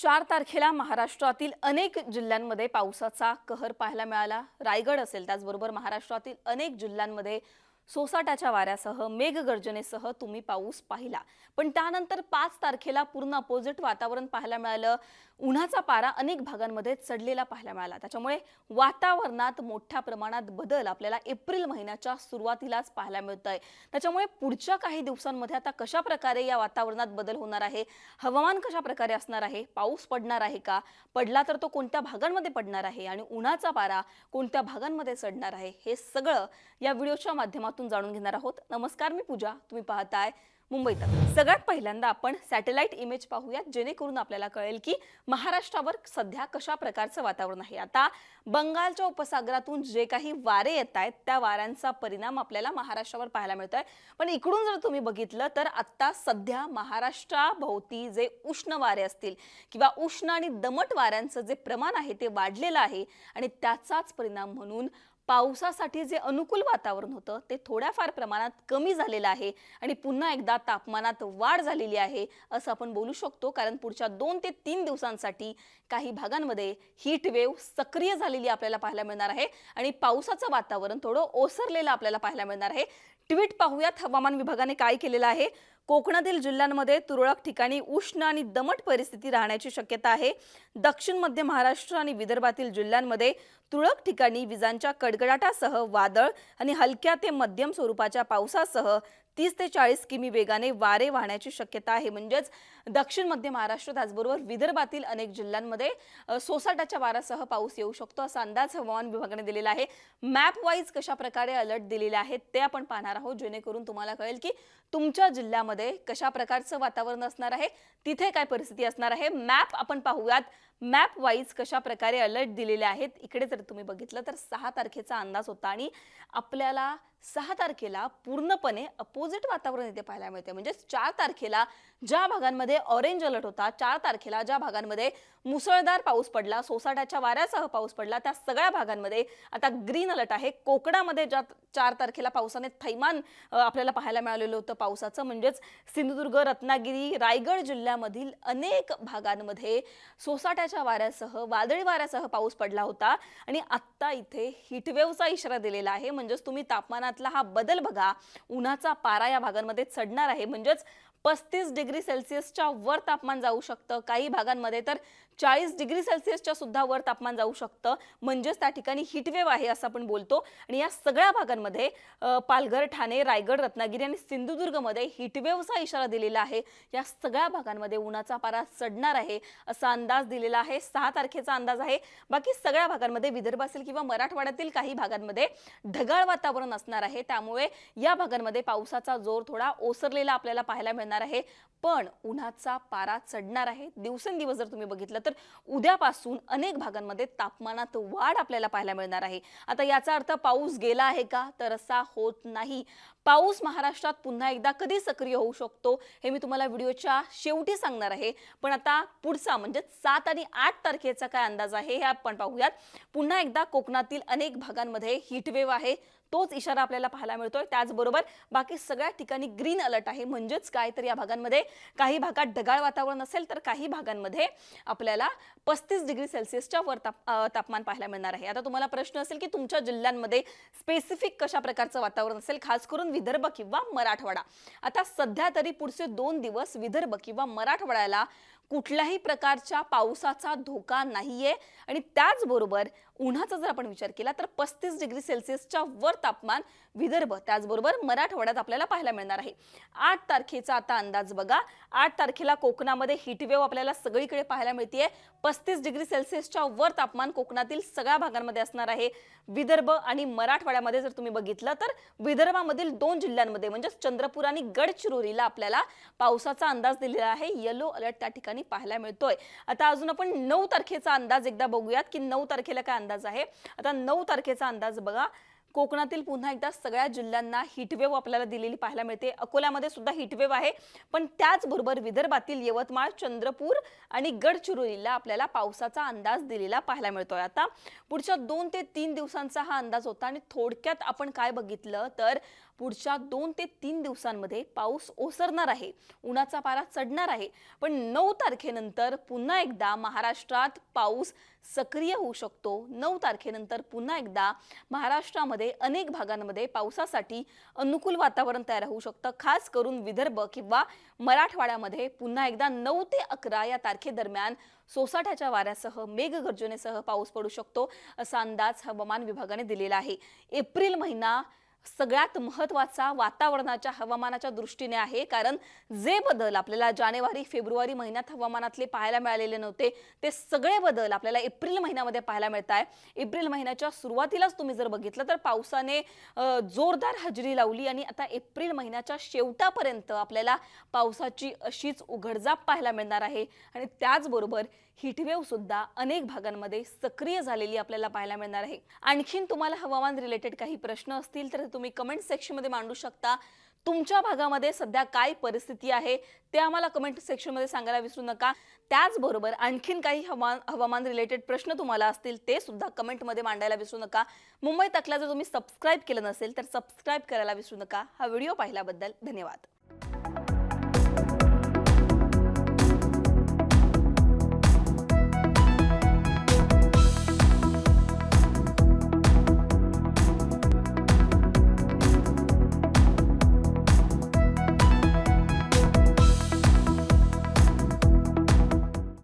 4 तारखेला महाराष्ट्रातील अनेक जिल्ह्यांमध्ये पावसाचा कहर पाहायला मिळाला। रायगड असेल त्याचबरोबर महाराष्ट्रातील अनेक जिल्ह्यांमध्ये सोसाट्याच्या वाऱ्यासह मेघगर्जनेसह तुम्ही पाऊस पाहिला। पण त्यानंतर 5 तारखेला पूर्ण अपोजिट वातावरण पाहायला मिळालं। उन्हाचा पारा अनेक भागांमध्ये चढलेला पाहायला मिळाला। त्याच्यामुळे वातावरणात मोठ्या प्रमाणात बदल आपल्याला एप्रिल महिन्याच्या सुरुवातीलाच पाहायला मिळतोय। त्याच्यामुळे पुढच्या काही दिवसांमध्ये आता कशा प्रकारे या वातावरणात बदल होणार आहे, हवामान कशा प्रकारे असणार आहे, पाऊस पडणार आहे का, पडला तर तो कोणत्या भागांमध्ये पडणार आहे आणि उन्हाचा पारा कोणत्या भागांमध्ये चढणार आहे, हे सगळं या व्हिडिओच्या माध्यमातून जाणून घेणार आहोत। नमस्कार, मी पूजा, तुम्ही पाहताय मुंबई तक। सगळ्यात पहिल्यांदा आपण सॅटेलाइट इमेज पाहूया, जेणेकरून आपल्याला कळेल की महाराष्ट्रावर सध्या कशा प्रकारचं वातावरण आहे। आता बंगालच्या उपसागरातून जे काही वारे येत आहेत त्या वाऱ्यांचा परिणाम आपल्याला महाराष्ट्रावर पाहायला मिळतोय। पण इकडून जर तुम्ही बघितलं तर आता सध्या महाराष्ट्राभोवती जे उष्ण वारे असतील किंवा उष्ण आणि दमट वाऱ्यांचं जे प्रमाण आहे ते वाढलेलं आहे आणि त्याचाच परिणाम म्हणून पावसासाठी जे अनुकूल वातावरण होतं ते थोड्याफार प्रमाणात कमी झालेलं आहे आणि पुन्हा एकदा तापमानात वाढ झालेली आहे असं आपण बोलू शकतो। कारण पुढच्या 2 ते 3 दिवसांसाठी काही भागांमध्ये हीट वेव्ह सक्रिय झालेली आपल्याला पाहायला मिळणार आहे आणि पावसाचं वातावरण थोडं ओसरलेलं आपल्याला पाहायला मिळणार आहे। ट्विट पाहूयात हवामान विभागाने काय केलेलं आहे। कोकणातील जिल्ह्यांमध्ये तुरळक ठिकाणी उष्ण आणि दमट परिस्थिती राहण्याची शक्यता आहे। दक्षिण मध्य महाराष्ट्र आणि विदर्भातील जिल्ह्यांमध्ये तुरळक ठिकाणी विजांच्या कडकडाटासह वादळ आणि हलक्या ते मध्यम स्वरूपाच्या पावसासह 30 ते 40 किमी वेगाने वारे वाहण्याची शक्यता आहे। म्हणजेच दक्षिण मध्य महाराष्ट्र त्याचबरोबर विदर्भातील अनेक जिल्ह्यांमध्ये सोसाट्याच्या वाऱ्यासह पाऊस येऊ शकतो असा अंदाज हवामान विभागाने दिलेला आहे। मॅप वाईज कशा प्रकारे अलर्ट दिलेले आहेत ते आपण पाहणार आहोत, जेणेकरून तुम्हाला कळेल की तुमच्या जिल्ह्यामध्ये कशा प्रकारचं वातावरण असणार आहे, तिथे काय परिस्थिती असणार आहे। मॅप आपण पाहूयात, मॅप वाईज कशा प्रकारे अलर्ट दिलेले आहेत। इकडे जर तुम्ही बघितलं तर 6 तारखेचा अंदाज होता आणि आपल्याला 6 तारखेला पूर्णपणे अपोजिट वातावरण इथे पाहायला मिळते। म्हणजे 4 तारखेला ज्या भागांमध्ये ऑरेंज अलर्ट होता, 4 तारखेला ज्या भागांमध्ये मुसळधार पाऊस पडला, सोसाट्याच्या वाऱ्यासह पाऊस पडला, त्या सगळ्या भागांमध्ये आता ग्रीन अलर्ट आहे। कोकणामध्ये ज्या 4 तारखेला पावसाने थैमान आपल्याला पाहायला मिळालेलं होतं पावसाचं, म्हणजेच सिंधुदुर्ग, रत्नागिरी, रायगड जिल्ह्यामधील अनेक भागांमध्ये सोसाट्याच्या वाऱ्यासह वादळी वाऱ्यासह पाऊस पडला होता आणि आता इथे हीटवेव्हचा इशारा दिलेला आहे। म्हणजेच तुम्ही तापमानातला हा बदल बघा, उन्हाचा पारा या भागांमध्ये चढणार आहे। म्हणजेच 35 डिग्री सेल्सिअसच्या वर तापमान जाऊ शकतं, काही भागांमध्ये तर 40 डिग्री सेल्सिअसच्या सुद्धा वर तापमान जाऊ शकतं। म्हणजेच त्या ठिकाणी हीटवेव्ह आहे असं आपण बोलतो आणि या सगळ्या भागांमध्ये पालघर, ठाणे, रायगड, रत्नागिरी आणि सिंधुदुर्गमध्ये हीटवेव्हचा इशारा दिलेला आहे। या सगळ्या भागांमध्ये उन्हाचा पारा चढणार आहे असा अंदाज दिलेला आहे। 6 तारखेचा अंदाज आहे। बाकी सगळ्या भागांमध्ये विदर्भ असेल किंवा मराठवाड्यातील काही भागांमध्ये ढगाळ वातावरण असणार आहे, त्यामुळे या भागांमध्ये पावसाचा जोर थोडा ओसरलेला आपल्याला पाहायला मिळणार आहे। पण उन्हाचा पारा चढणार आहे। दिवसेंदिवस जर तुम्ही बघितलं तर उद्यापासून अनेक भागांमध्ये तापमानात वाढ आपल्याला पाहायला मिळणार आहे। आता याचा अर्थ पाऊस गेला आहे का, तर असा होत नाही। पाऊस महाराष्ट्रात पुन्हा एकदा कधी सक्रिय होऊ शकतो हे मी तुम्हाला व्हिडिओच्या शेवटी सांगणार आहे। पण आता पुढचा म्हणजे 7 आणि 8 तारखेचा काय अंदाज आहे हे आपण पाहूयात। पुन्हा एकदा कोकणातील अनेक भागांमध्ये हीटवेव्ह आहे, तोच इशारा आपल्याला पाहायला मिळतोय। त्याचबरोबर बाकी सगळ्या ठिकाणी ग्रीन अलर्ट आहे। म्हणजेच काय, तर या भागांमध्ये काही भागात ढगाळ वातावरण असेल तर काही भागांमध्ये आपल्याला 35 डिग्री सेल्सिअसच्या वर तापमान पाहायला मिळणार आहे। आता तुम्हाला प्रश्न असेल की तुमच्या जिल्ह्यांमध्ये स्पेसिफिक कशा प्रकारचं वातावरण असेल, खास करून विदर्भ किंवा मराठवाडा। आता सध्या तरी पुढचे 2 दिवस विदर्भ किंवा मराठवाड्याला कुठल्याही प्रकारच्या पावसाचा धोका नाहीये आणि त्याचबरोबर उन्हाचा जर आपण विचार केला तर 35 डिग्री सेल्सिअसच्या वर तापमान विदर्भ त्याचबरोबर मराठवाड्यात आपल्याला पाहायला मिळणार आहे। 8 तारखेचा आता अंदाज बघा। 8 तारखेला कोकणामध्ये हीटवेव्ह आपल्याला सगळीकडे पाहायला मिळतेय। 35 डिग्री सेल्सिअसच्या वर तापमान कोकणातील सगळ्या भागांमध्ये असणार आहे। विदर्भ आणि मराठवाड्यामध्ये जर तुम्ही बघितलं तर विदर्भामधील 2 जिल्ह्यांमध्ये म्हणजे चंद्रपूर आणि गडचिरोलीला आपल्याला पावसाचा अंदाज दिलेला आहे। येलो अलर्ट त्या ठिकाणी पाहायला मिळतोय। आता अजून आपण 9 तारखेचा अंदाज एकदा बघूयात की 9 तारखेला काय अंदाज आहे। आता 9 तारखेचा अंदाज बघा। कोकणातील पुन्हा एकदा सगळ्या जिल्ह्यांना हीटवेव्ह आपल्याला दिलेली पाहायला मिळते। अकोल्यामध्ये सुद्धा हीटवेव्ह आहे, पण त्याचबरोबर विदर्भातील यवतमाळ, चंद्रपूर आणि गडचिरोलीला आपल्याला पावसाचा अंदाज दिलेला पाहायला मिळतोय। आता पुढच्या 2 ते 3 दिवसांचा हा अंदाज होता आणि थोडक्यात आपण काय बघितलं तर पुढच्या 2 ते 3 दिवसांमध्ये पाऊस ओसरणार आहे, उन्हाचा पारा चढणार आहे. पण 9 तारखेनंतर पुन्हा एकदा महाराष्ट्रात पाऊस सक्रिय होऊ शकतो. 9 तारखेनंतर पुन्हा एकदा महाराष्ट्रामध्ये अनेक भागांमध्ये पावसासाठी अनुकूल वातावरण तयार होऊ शकतं. खास करून विदर्भ किंवा मराठवाड्यामध्ये पुन्हा एकदा 9 ते 11 या तारखेदरम्यान सोसाट्याच्या वाऱ्यासह मेघगर्जनेसह पाऊस पडू शकतो, असा अंदाज हवामान विभागाने दिलेला आहे. एप्रिल महिना सगळ्यात महत्त्वाचा वातावरणाच्या हवामानाच्या दृष्टीने आहे, कारण जे बदल आपल्याला जानेवारी फेब्रुवारी महिन्यात हवामानातले पाहायला मिळालेले नव्हते, ते सगळे बदल आपल्याला एप्रिल महिन्यामध्ये पाहायला मिळत आहे. एप्रिल महिन्याच्या सुरुवातीलाच तुम्ही जर बघितलं तर पावसाने जोरदार हजेरी लावली आणि आता एप्रिल महिन्याच्या शेवटापर्यंत आपल्याला पावसाची अशीच उघडझाप पाहायला मिळणार आहे. आणि त्याचबरोबर हीटवेव्ह सुद्धा अनेक भागांमध्ये सक्रिय झालेली आपल्याला पाहायला मिळणार आहे. आणखीन तुम्हाला हवामान रिलेटेड काही प्रश्न असतील तर तुम्ही कमेंट सेक्शनमध्ये मांडू शकता. तुमच्या भागामध्ये सध्या काय परिस्थिती आहे ते आम्हाला कमेंट सेक्शनमध्ये सांगायला विसरू नका. त्याचबरोबर आणखीन काही हवामान रिलेटेड प्रश्न तुम्हाला असतील ते सुद्धा कमेंटमध्ये मांडायला विसरू नका. मुंबई तकला जर तुम्ही सबस्क्राईब केलं नसेल तर सबस्क्राईब करायला विसरू नका. हा व्हिडिओ पाहिल्याबद्दल धन्यवाद.